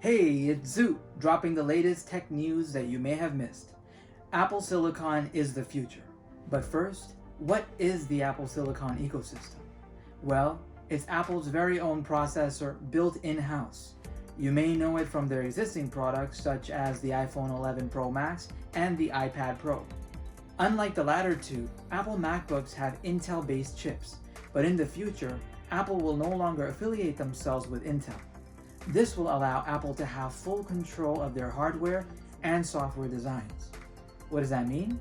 Hey, it's Zoot, dropping the latest tech news that you may have missed. Apple Silicon is the future. But first, what is the Apple Silicon ecosystem? Well, it's Apple's very own processor built in-house. You may know it from their existing products such as the iPhone 11 Pro Max and the iPad Pro. Unlike the latter two, Apple MacBooks have Intel-based chips, but in the future, Apple will no longer affiliate themselves with Intel. This will allow Apple to have full control of their hardware and software designs. What does that mean?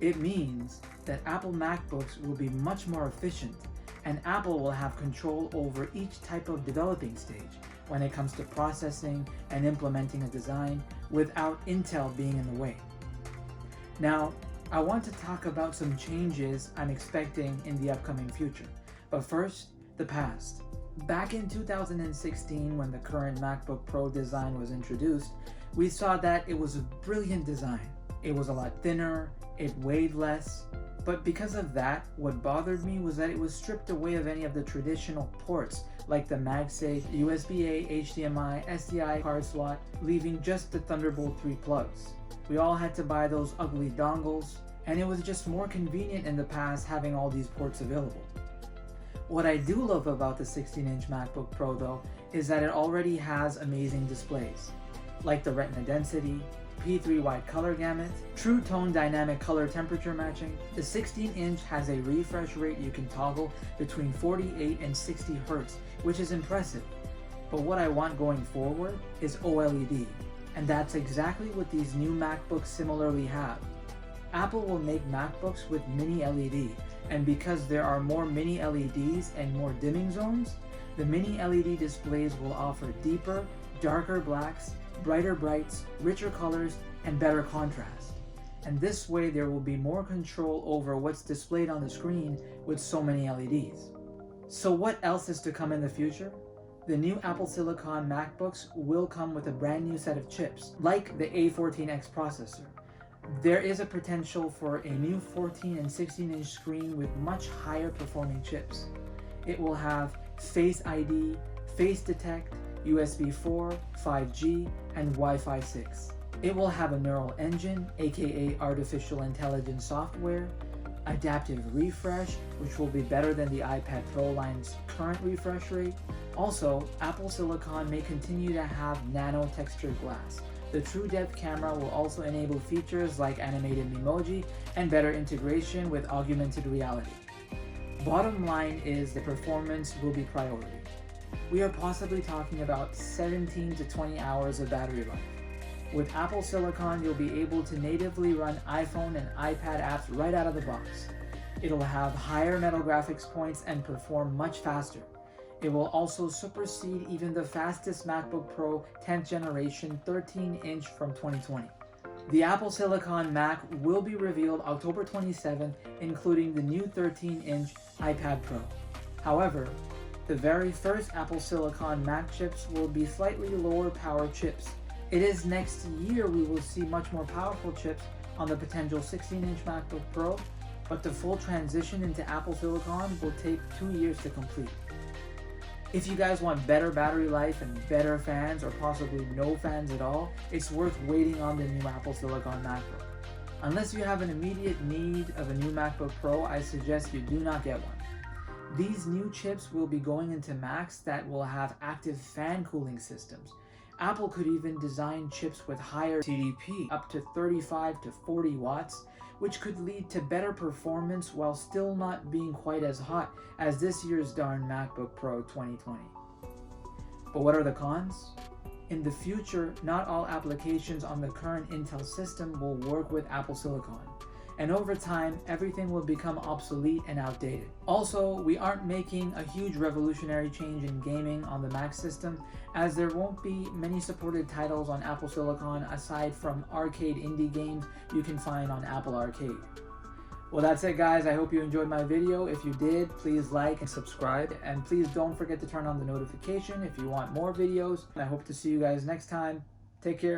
It means that Apple MacBooks will be much more efficient, and Apple will have control over each type of developing stage when it comes to processing and implementing a design without Intel being in the way. Now, I want to talk about some changes I'm expecting in the upcoming future, but first, the past. Back in 2016, when the current MacBook Pro design was introduced, we saw that it was a brilliant design. It was a lot thinner, it weighed less, but because of that, what bothered me was that it was stripped away of any of the traditional ports like the MagSafe, USB-A, HDMI, SDI card slot, leaving just the Thunderbolt 3 plugs. We all had to buy those ugly dongles, and it was just more convenient in the past having all these ports available. What I do love about the 16-inch MacBook Pro though is that it already has amazing displays, like the Retina density, P3 wide color gamut, True Tone dynamic color temperature matching. The 16-inch has a refresh rate you can toggle between 48 and 60 Hz, which is impressive. But what I want going forward is OLED, and that's exactly what these new MacBooks similarly have. Apple will make MacBooks with mini LED, and because there are more mini LEDs and more dimming zones, the mini LED displays will offer deeper, darker blacks, brighter brights, richer colors, and better contrast. And this way there will be more control over what's displayed on the screen with so many LEDs. So what else is to come in the future? The new Apple Silicon MacBooks will come with a brand new set of chips, like the A14X processor. There is a potential for a new 14 and 16-inch screen with much higher performing chips. It will have Face ID, Face Detect, USB 4, 5G, and Wi-Fi 6. It will have a neural engine, aka artificial intelligence software, adaptive refresh, which will be better than the iPad Pro line's current refresh rate. Also, Apple Silicon may continue to have nano textured glass. The True Depth camera will also enable features like animated emoji and better integration with augmented reality. Bottom line is the performance will be priority. We are possibly talking about 17 to 20 hours of battery life. With Apple Silicon, you'll be able to natively run iPhone and iPad apps right out of the box. It'll have higher metal graphics points and perform much faster. It will also supersede even the fastest MacBook Pro 10th generation 13-inch from 2020. The Apple Silicon Mac will be revealed October 27th, including the new 13-inch iPad Pro. However, the very first Apple Silicon Mac chips will be slightly lower power chips. It is next year we will see much more powerful chips on the potential 16-inch MacBook Pro, but the full transition into Apple Silicon will take 2 years to complete. If you guys want better battery life and better fans, or possibly no fans at all, it's worth waiting on the new Apple Silicon MacBook. Unless you have an immediate need of a new MacBook Pro, I suggest you do not get one. These new chips will be going into Macs that will have active fan cooling systems. Apple could even design chips with higher TDP, up to 35 to 40 watts, which could lead to better performance while still not being quite as hot as this year's darn MacBook Pro 2020. But what are the cons? In the future, not all applications on the current Intel system will work with Apple Silicon, and over time, everything will become obsolete and outdated. Also, we aren't making a huge revolutionary change in gaming on the Mac system, as there won't be many supported titles on Apple Silicon aside from arcade indie games you can find on Apple Arcade. Well, that's it guys. I hope you enjoyed my video. If you did, please like and subscribe, and please don't forget to turn on the notification if you want more videos. I hope to see you guys next time. Take care.